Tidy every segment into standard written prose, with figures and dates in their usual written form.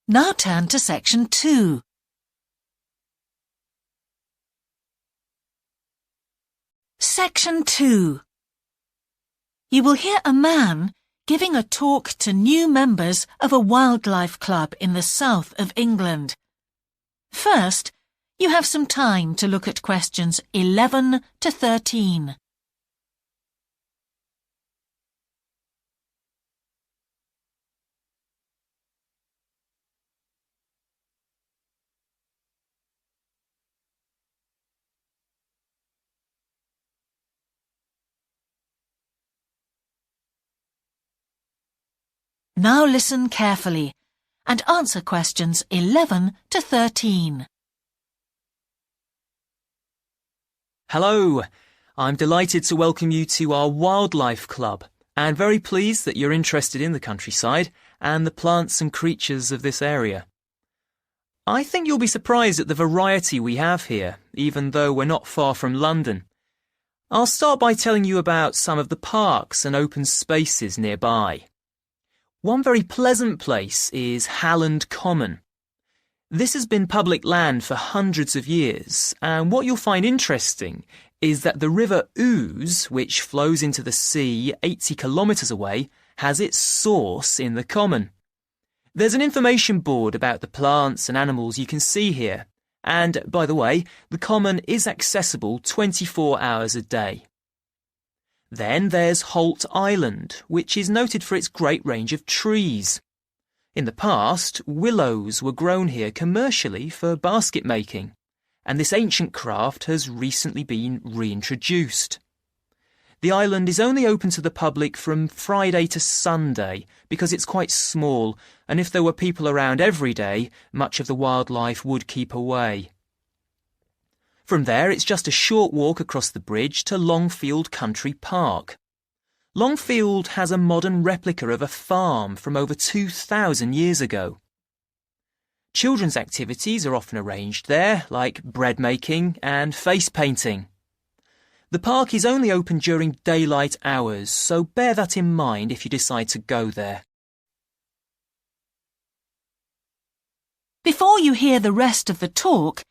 Now turn to section 2. Section 2. You will hear a man giving a talk to new members of a wildlife club in the south of England. First, you have some time to look at questions 11 to 13. Now listen carefully and answer questions 11 to 13. Hello, I'm delighted to welcome you to our wildlife club and very pleased that you're interested in the countryside and the plants and creatures of this area. I think you'll be surprised at the variety we have here, even though we're not far from London. I'll start by telling you about some of the parks and open spaces nearby. One very pleasant place is Halland Common. This has been public land for hundreds of years, and what you'll find interesting is that the River Ouse, which flows into the sea 80 kilometres away, has its source in the common. There's an information board about the plants and animals you can see here, and, by the way, the common is accessible 24 hours a day. Then there's Holt Island, which is noted for its great range of trees. In the past, willows were grown here commercially for basket making, and this ancient craft has recently been reintroduced. The island is only open to the public from Friday to Sunday because it's quite small, and if there were people around every day, much of the wildlife would keep away. From there, it's just a short walk across the bridge to Longfield Country Park. Longfield has a modern replica of a farm from over 2,000 years ago. Children's activities are often arranged there, like bread making and face painting. The park is only open during daylight hours, so bear that in mind if you decide to go there. Before you hear the rest of the talk,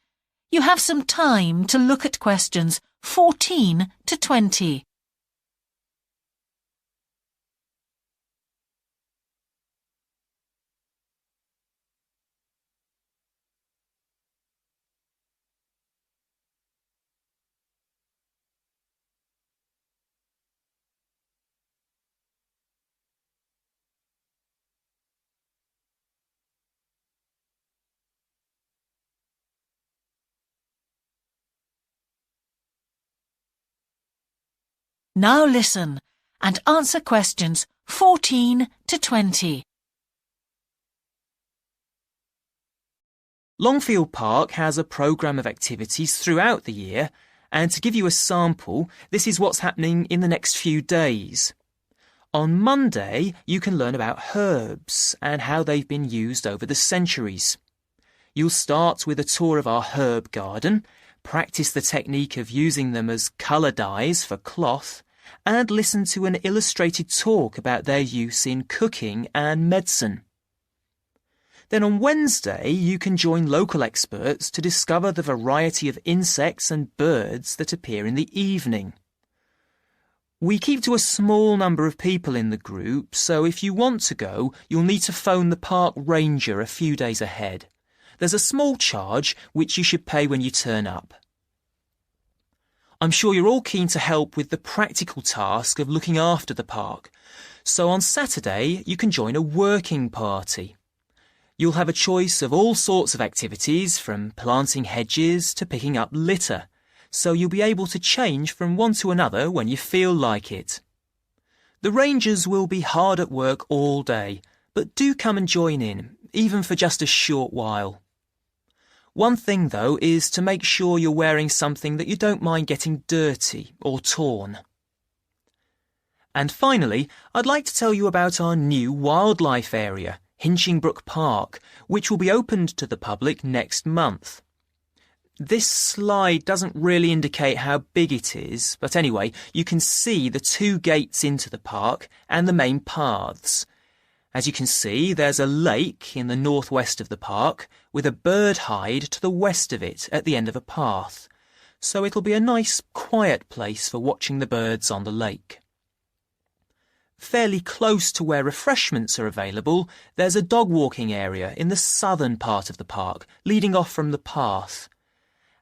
you have some time to look at questions 14 to 20. Now listen and answer questions 14 to 20. Longfield Park has a programme of activities throughout the year, and to give you a sample, this is what's happening in the next few days. On Monday, you can learn about herbs and how they've been used over the centuries. You'll start with a tour of our herb garden, practice the technique of using them as colour dyes for cloth, and listen to an illustrated talk about their use in cooking and medicine. Then on Wednesday, you can join local experts to discover the variety of insects and birds that appear in the evening. We keep to a small number of people in the group, so if you want to go, you'll need to phone the park ranger a few days ahead. There's a small charge which you should pay when you turn up. I'm sure you're all keen to help with the practical task of looking after the park, so on Saturday you can join a working party. You'll have a choice of all sorts of activities, from planting hedges to picking up litter, so you'll be able to change from one to another when you feel like it. The rangers will be hard at work all day, but do come and join in, even for just a short while. One thing, though, is to make sure you're wearing something that you don't mind getting dirty or torn. And finally, I'd like to tell you about our new wildlife area, Hinchingbrook Park, which will be opened to the public next month. This slide doesn't really indicate how big it is, but anyway, you can see the 2 gates into the park and the main paths. As you can see, there's a lake in the northwest of the park with a bird hide to the west of it at the end of a path, so it'll be a nice, quiet place for watching the birds on the lake. Fairly close to where refreshments are available, there's a dog walking area in the southern part of the park, leading off from the path.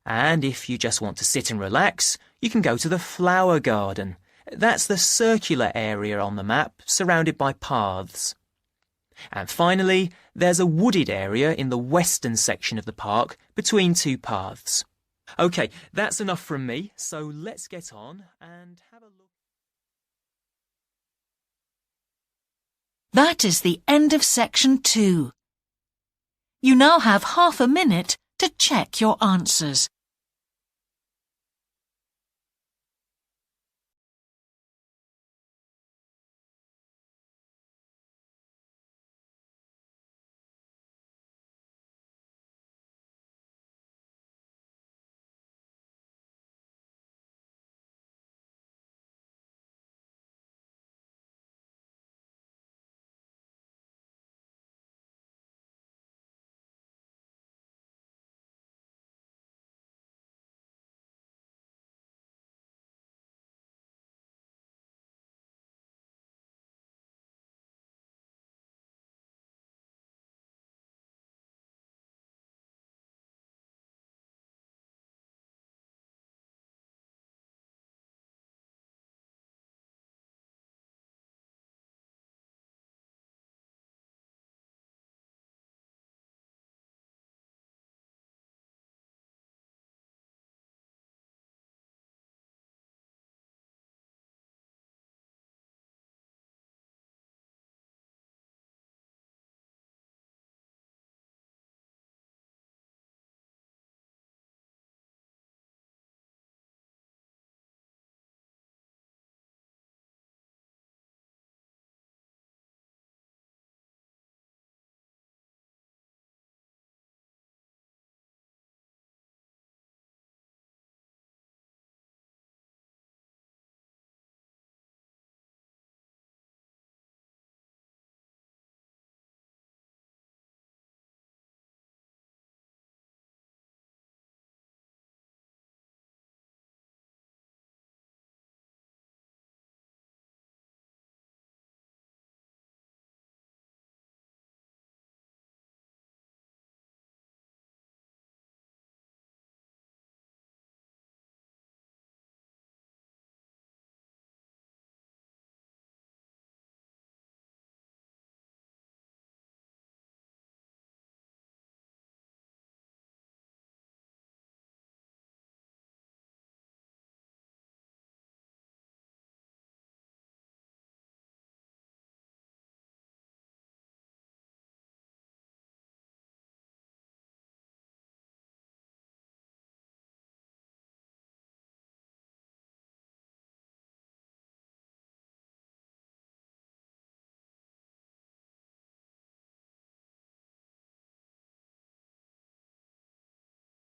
And if you just want to sit and relax, you can go to the flower garden. That's the circular area on the map, surrounded by paths. And finally, there's a wooded area in the western section of the park, between two paths. OK, that's enough from me, so let's get on and have a look. That is the end of section 2. You now have half a minute to check your answers.